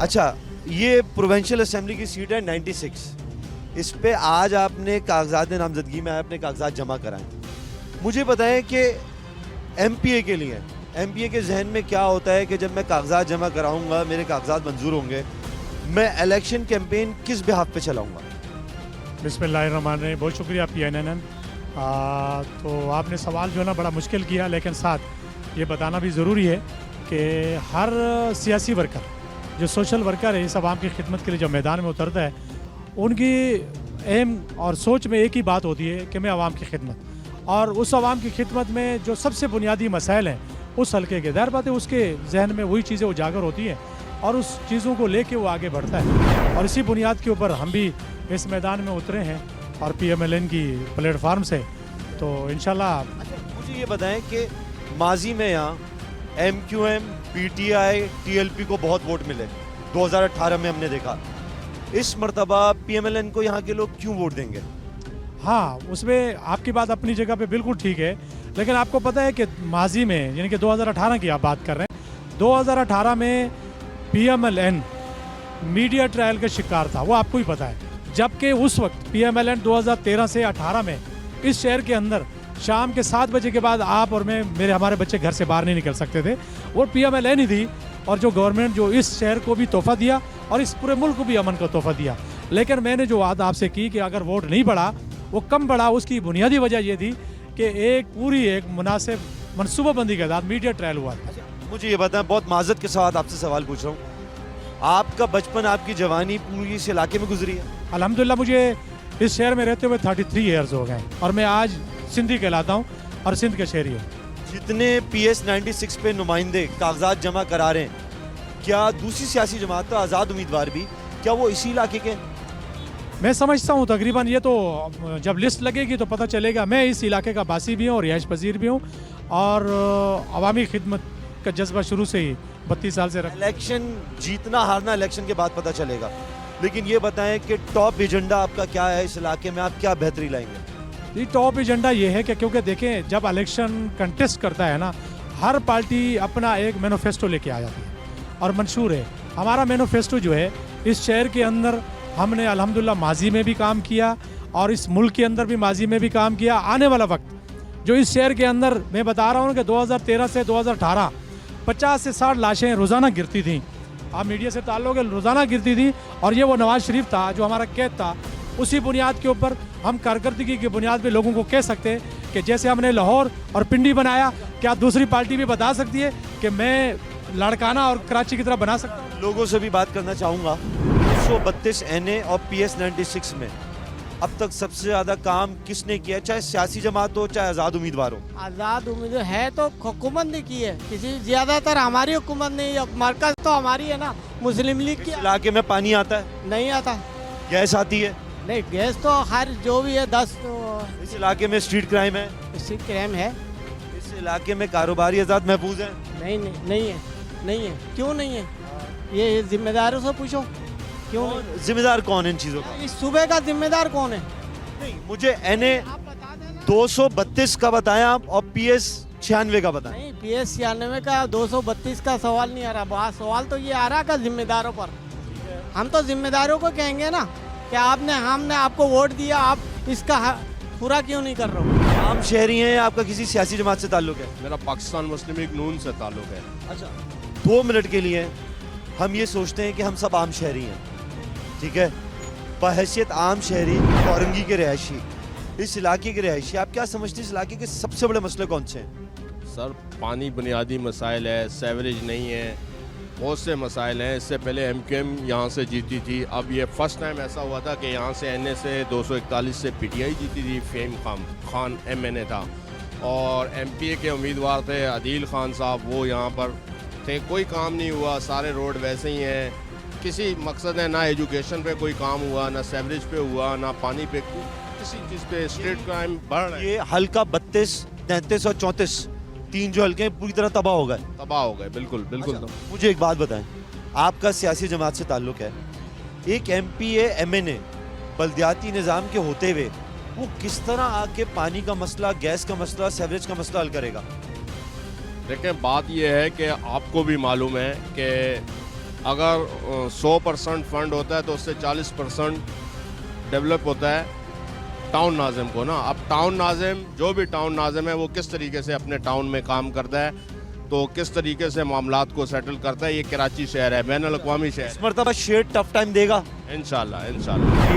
अच्छा, ये provincial assembly की सीट है 96। इस पे आज आपने कागजात नामजदगी में अपने कागजात जमा कराएं। मुझे बताएं कि एमपीए के लिए, एमपीए के जहन में क्या होता है कि जब मैं कागजात जमा कराऊंगा, मेरे कागजात मंजूर होंगे, मैं इलेक्शन कैंपेन किस बिहाफ पे चलाऊंगा? बिस्मिल्लाहिर्रहमानिर्रहीम। बहुत शुक्रिया PNN। तो आपने सवाल जो है ना बड़ा मुश्किल किया, लेकिन साथ ये बताना भी ज़रूरी है कि हर सियासी वर्कर जो सोशल वर्कर है, इस आवाम की खिदमत के लिए जो मैदान में उतरता है, उनकी एम और सोच में एक ही बात होती है कि मैं आवाम की खिदमत, और उस आवाम की खिदमत में जो सबसे बुनियादी मसाइल हैं उस हल्के के, ज़ाहिर बात है उसके जहन में वही चीज़ें उजागर होती हैं और उस चीज़ों को लेके वो आगे बढ़ता है। और इसी बुनियाद के ऊपर हम भी इस मैदान में उतरे हैं और PMLN की प्लेटफार्म से, तो इंशाल्लाह। मुझे ये बताएं कि माजी में यहाँ MQM, PTI, TLP को बहुत वोट मिले, 2018 में हमने देखा। इस मरतबा PMLN को यहाँ के लोग क्यों वोट देंगे? हाँ, उसमें आपकी बात अपनी जगह पे बिल्कुल ठीक है, लेकिन आपको पता है कि माजी में, यानी कि 2018 की आप बात कर रहे हैं, 2018 में PMLN मीडिया ट्रायल का शिकार था, वो आपको ही पता है। जबकि उस वक्त PMLN 2013 से 18 में इस शहर के अंदर शाम के 7 बजे के बाद आप और मैं, हमारे बच्चे घर से बाहर नहीं निकल सकते थे। वो PMLN ही थी, और जो गवर्नमेंट जो इस शहर को भी तोहफा दिया और इस पूरे मुल्क को भी अमन का तोहफा दिया। लेकिन मैंने जो बात आपसे की कि अगर वोट नहीं बढ़ा, वो कम बढ़ा, उसकी बुनियादी वजह ये थी कि एक मुनासिब मनसूबाबंदी के साथ मीडिया ट्रायल हुआ। मुझे ये बताएं, बहुत माजरत के साथ आपसे सवाल पूछ रहा हूँ, आपका बचपन, आपकी जवानी पूरी इस इलाके में गुजरी है? अल्हम्दुलिल्लाह मुझे इस शहर में रहते हुए 33 ईयर्स हो गए और मैं आज सिंधी कहलाता हूँ और सिंध का शहरी हूँ। जितने PS 96 पे नुमाइंदे कागजात जमा करा रहे हैं, क्या दूसरी सियासी जमात, आज़ाद उम्मीदवार भी, क्या वो इसी इलाके के? मैं समझता हूँ तकरीबन, ये तो जब लिस्ट लगेगी तो पता चलेगा। मैं इस इलाके का बासी भी हूँ और रिहाइश पजीर भी हूँ, और अवामी खिदमत का जज्बा शुरू से ही 32 साल से इलेक्शन जीतना हारना इलेक्शन के बाद पता चलेगा, लेकिन ये बताएं कि टॉप एजेंडा आपका क्या है इस इलाके में, आप क्या बेहतरी लाएंगे? ये टॉप एजेंडा ये है कि क्योंकि देखें, जब इलेक्शन कंटेस्ट करता है ना, हर पार्टी अपना एक मैनिफेस्टो लेके आ जाती है और मंशूर है। हमारा मैनिफेस्टो जो है, इस शहर के अंदर हमने अल्हम्दुलिल्लाह माजी में भी काम किया और इस मुल्क के अंदर भी माजी में भी काम किया। आने वाला वक्त जो इस शहर के अंदर, मैं बता रहा हूँ कि 2013 से 2018 50 से 60 लाशें रोज़ाना गिरती थीं, आप मीडिया से ताल्लुक़ है, रोज़ाना गिरती थी, और ये वो नवाज शरीफ था जो हमारा कैद था। उसी बुनियाद के ऊपर हम कारकर्दगी की बुनियाद पे लोगों को कह सकते हैं कि जैसे हमने लाहौर और पिंडी बनाया, क्या दूसरी पार्टी भी बता सकती है कि मैं लाड़काना और कराची की तरह बना सकता हूँ? लोगों से भी बात करना चाहूँगा। 232 NA और PS 96 में अब तक सबसे ज़्यादा काम किसने किया, चाहे सियासी जमात हो चाहे आज़ाद उम्मीदवार हो? आज़ाद उम्मीदवार है तो हुकूमत ने की है, किसी ज़्यादातर हमारी हुकूमत नहीं, मरकज तो हमारी है ना, मुस्लिम लीग की। इलाके में पानी आता है? नहीं आता। गैस आती है? नहीं, गैस तो हर जो भी है 10। इस इलाके में स्ट्रीट क्राइम है? स्ट्रीट क्राइम है। इस इलाके में कारोबारी आज़ाद महफूज है? नहीं है। क्यों नहीं है? ये जिम्मेदारों से पूछो, क्यों नहीं? जिम्मेदार कौन है इन चीज़ों का? इस सूबे का जिम्मेदार कौन है? नहीं, मुझे NA 232 का बताया आप और PS 96 का बताएं। नहीं, PS 96 का 232 का सवाल नहीं आ रहा, सवाल तो ये आ रहा का जिम्मेदारों पर। हम तो जिम्मेदारों को कहेंगे ना कि हमने आपको वोट दिया, आप इसका पूरा क्यों नहीं कर रहे हो? आम शहरी हैं, आपका किसी सियासी जमात से ताल्लुक है? मेरा पाकिस्तान मुस्लिम लीग नून से ताल्लुक है। अच्छा, 2 मिनट के लिए हम ये सोचते हैं कि हम सब आम शहरी हैं, ठीक है? बहैसियत आम शहरी, औरंगी के रहायशी, इस इलाके के रहायशी, आप क्या समझते हैं इस इलाके के सबसे बड़े मसले कौन से हैं? सर, पानी बुनियादी मसाइल है, सेवरेज नहीं है, बहुत से मसाइल हैं। इससे पहले MQM यहाँ से जीती थी, अब ये फर्स्ट टाइम ऐसा हुआ था कि यहाँ से NA से 241 से PTI जीती थी। फेम खान MNA था और MPA के उम्मीदवार थे अदील खान साहब, वो यहाँ पर थे। कोई काम नहीं हुआ, सारे रोड वैसे ही हैं, किसी मकसद है ना, एजुकेशन पे कोई काम हुआ, ना सेवरेज पे हुआ, ना पानी पे, किसी चीज़ पे। स्ट्रीट क्राइम बढ़ रहे हैं। ये हल्का 32, 33 और 34, 3 जो हल्के हैं पूरी तरह तबाह हो गए। बिल्कुल। अच्छा, मुझे एक बात बताएं, आपका सियासी जमात से ताल्लुक है, एक MPA MNA बल्दियाती निज़ाम के होते हुए वो किस तरह आके पानी का मसला, गैस का मसला, सेवरेज का मसला हल करेगा? देखें, बात यह है कि आपको भी मालूम है कि अगर 100% फंड होता है तो उससे 40% डेवलप होता है टाउन नाज़िम को ना। अब टाउन नाज़िम, जो भी टाउन नाज़िम है, वो किस तरीके से अपने टाउन में काम करता है, तो किस तरीके से मामलात को सेटल करता है। ये कराची शहर है, बैनुल अक़वामी शहर, इस मरतबा शेर टफ टाइम देगा इंशाल्लाह इंशाल्लाह।